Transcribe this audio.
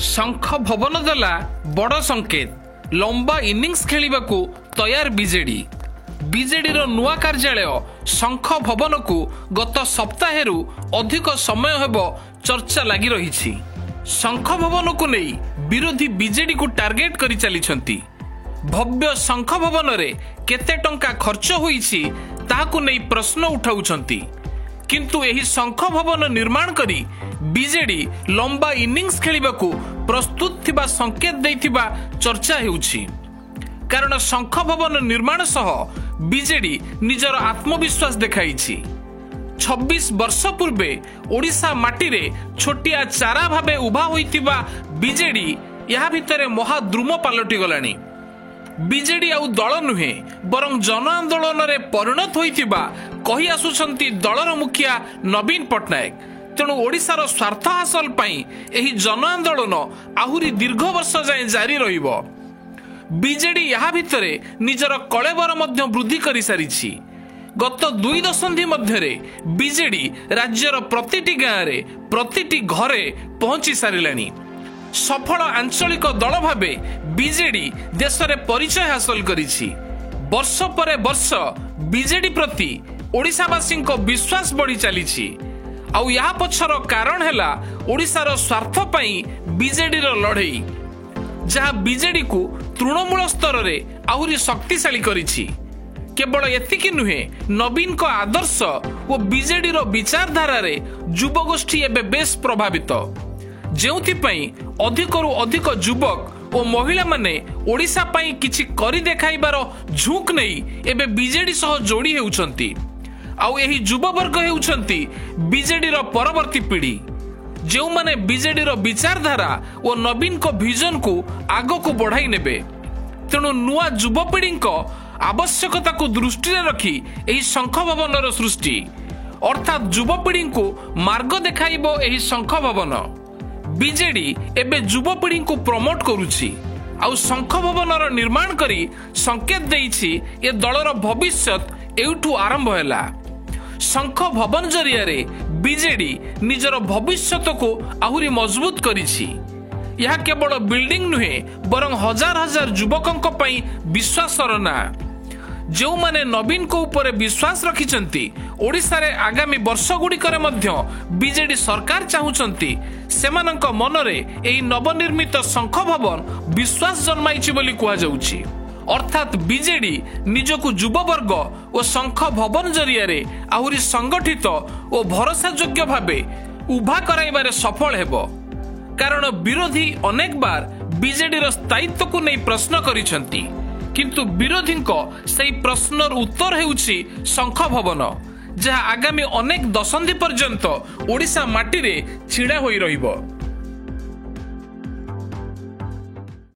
ଶଙ୍ଖ ଭବନ ଦେଲା ବଡ଼ ସଂକେତ। ଲମ୍ବା ଇନିଂସ ଖେଳିବାକୁ ତୟାର ବିଜେଡିର ନୂଆ କାର୍ଯ୍ୟାଳୟ ଶଙ୍ଖ ଭବନକୁ ଗତ ସପ୍ତାହେରୁ ଅଧିକ ସମୟ ହେବ ଚର୍ଚ୍ଚା ଲାଗି ରହିଛି। ଶଙ୍ଖ ଭବନକୁ ନେଇ ବିରୋଧୀ ବିଜେଡିକୁ ଟାର୍ଗେଟ କରି ଚାଲିଛନ୍ତି। ଭବ୍ୟ ଶଙ୍ଖ ଭବନରେ କେତେ ଟଙ୍କା ଖର୍ଚ୍ଚ ହୋଇଛି ତାହାକୁ ନେଇ ପ୍ରଶ୍ନ ଉଠାଉଛନ୍ତି। କିନ୍ତୁ ଏହି ଶଙ୍ଖ ଭବନ ନିର୍ମାଣ କରି ବିଜେଡି ଲମ୍ବା ଇନିଂସ ଖେଳିବାକୁ ପ୍ରସ୍ତୁତ ଥିବା ସଂକେତ ଦେଇଥିବା ଚର୍ଚ୍ଚା ହେଉଛି। କାରଣ ଶଙ୍ଖ ଭବନ ନିର୍ମାଣ ସହ ବିଜେଡି ନିଜର ଆତ୍ମବିଶ୍ୱାସ ଦେଖାଇଛି। 26 ବର୍ଷ ପୂର୍ବେ ଓଡ଼ିଶା ମାଟିରେ ଛୋଟିଆ ଚାରା ଭାବେ ଉଭା ହୋଇଥିବା ବିଜେଡି ଏହା ଭିତରେ ମହାଦ୍ରୁମ ପାଲଟିଗଲାଣି। ବିଜେଡି ଆଉ ଦଳ ନୁହେଁ ବରଂ ଜନ ଆନ୍ଦୋଳନରେ ପରିଣତ ହୋଇଥିବା କହି ଆସୁଛନ୍ତି ଦଳର ମୁଖିଆ ନବୀନ ପଟ୍ଟନାୟକ। ତେଣୁ ଓଡ଼ିଶାର ସ୍ୱାର୍ଥ ହାସଲ ପାଇଁ ଏହି ଜନ ଆନ୍ଦୋଳନ ଆହୁରି ଦୀର୍ଘ ବର୍ଷ ଯାଏଁ ଜାରି ରହିବ। ବିଜେଡି ଏହା ଭିତରେ ନିଜର କଳେବର ମଧ୍ୟ ବୃଦ୍ଧି କରିସାରିଛି। ଗତ 2 ଦଶନ୍ଧି ମଧ୍ୟରେ ବିଜେଡି ରାଜ୍ୟର ପ୍ରତିଟି ଗାଁରେ ପ୍ରତିଟି ଘରେ ପହଞ୍ଚି ସାରିଲାଣି। ସଫଳ ଆଞ୍ଚଳିକ ଦଳ ଭାବେ ବିଜେଡି ଦେଶରେ ପରିଚୟ ହାସଲ କରିଛି। ବର୍ଷ ପରେ ବର୍ଷ ବିଜେଡି ପ୍ରତି ଓଡ଼ିଶାବାସୀଙ୍କ ବିଶ୍ୱାସ ବଢ଼ି ଚାଲିଛି। ଆଉ ଏହା ପଛର କାରଣ ହେଲା ଓଡ଼ିଶାର ସ୍ୱାର୍ଥ ପାଇଁ ବିଜେଡିର ଲଢ଼େଇ, ଯାହା ବିଜେଡିକୁ ତୃଣମୂଳ ସ୍ତରରେ ଆହୁରି ଶକ୍ତିଶାଳୀ କରିଛି। କେବଳ ଏତିକି ନୁହେଁ, ନବୀନଙ୍କ ଆଦର୍ଶ ଓ ବିଜେଡିର ବିଚାରଧାରାରେ ଯୁବଗୋଷ୍ଠୀ ଏବେ ବେଶ୍ ପ୍ରଭାବିତ, ଯେଉଁଥିପାଇଁ ଅଧିକରୁ ଅଧିକ ଯୁବକ ଓ ମହିଳାମାନେ ଓଡ଼ିଶା ପାଇଁ କିଛି କରି ଦେଖାଇବାର ଝୁଙ୍କ ନେଇ ଏବେ ବିଜେଡି ସହ ଯୋଡ଼ି ହେଉଛନ୍ତି। ଆଉ ଏହି ଯୁବବର୍ଗ ହେଉଛନ୍ତି ବିଜେଡିର ପରବର୍ତ୍ତୀ ପିଢ଼ି, ଯେଉଁମାନେ ବିଜେଡିର ବିଚାରଧାରା ଓ ନବୀନଙ୍କ ଭିଜନକୁ ଆଗକୁ ବଢ଼ାଇ ନେବେ। ତେଣୁ ନୂଆ ଯୁବପିଢ଼ିଙ୍କ ଆବଶ୍ୟକତାକୁ ଦୃଷ୍ଟିରେ ରଖି ଏହି ଶଙ୍ଖ ଭବନର ସୃଷ୍ଟି, ଅର୍ଥାତ୍ ଯୁବପିଢ଼ିଙ୍କୁ ମାର୍ଗ ଦେଖାଇବ ଏହି ଶଙ୍ଖ ଭବନ। ବିଜେଡି ଏବେ ଯୁବପିଢ଼ିଙ୍କୁ ପ୍ରମୋଟ କରୁଛି ଆଉ ଶଙ୍ଖ ଭବନର ନିର୍ମାଣ କରି ସଂକେତ ଦେଇଛି ଏ ଦଳର ଭବିଷ୍ୟତ ଏଇଠୁ ଆରମ୍ଭ ହେଲା। ଶଙ୍ଖ ଭବନ ଜରିଆରେ ବିଜେଡି ନିଜର ଭବିଷ୍ୟତକୁ ଆହୁରି ମଜବୁତ କରିଛି। ଏହା କେବଳ ବିଲ୍ଡିଂ ନୁହେଁ ବରଂ ହଜାର ହଜାର ଯୁବକଙ୍କ ପାଇଁ ବିଶ୍ୱାସର ନାଁ, ଯେଉଁମାନେ ନବୀନଙ୍କ ଉପରେ ବିଶ୍ୱାସ ରଖିଛନ୍ତି। ଓଡ଼ିଶାରେ ଆଗାମୀ ବର୍ଷଗୁଡ଼ିକରେ ମଧ୍ୟ ବିଜେଡି ସରକାର ଚାହୁଁଛନ୍ତି। ସେମାନଙ୍କ ମନରେ ଏହି ନବନିର୍ମିତ ଶଙ୍ଖ ଭବନ ବିଶ୍ୱାସ ଜନ୍ମାଇଛି ବୋଲି କୁହାଯାଉଛି। ଅର୍ଥାତ୍ ବିଜେଡି ନିଜକୁ ଯୁବବର୍ଗ ଓ ଶଙ୍ଖ ଭବନ ଜରିଆରେ ଆହୁରି ସଂଗଠିତ ଓ ଭରସାଯୋଗ୍ୟ ଭାବେ ଉଭା କରାଇବାରେ ସଫଳ ହେବ। କାରଣ ବିରୋଧୀ ଅନେକ ବାର ବିଜେଡିର ସ୍ଥାୟିତ୍ୱକୁ ନେଇ ପ୍ରଶ୍ନ କରିଛନ୍ତି, କିନ୍ତୁ ବିରୋଧୀଙ୍କ ସେହି ପ୍ରଶ୍ନର ଉତ୍ତର ହେଉଛି ଶଙ୍ଖ ଭବନ, ଯାହା ଆଗାମୀ ଅନେକ ଦଶନ୍ଧି ପର୍ଯ୍ୟନ୍ତ ଓଡ଼ିଶା ମାଟିରେ ଛିଡ଼ା ହୋଇ ରହିବ।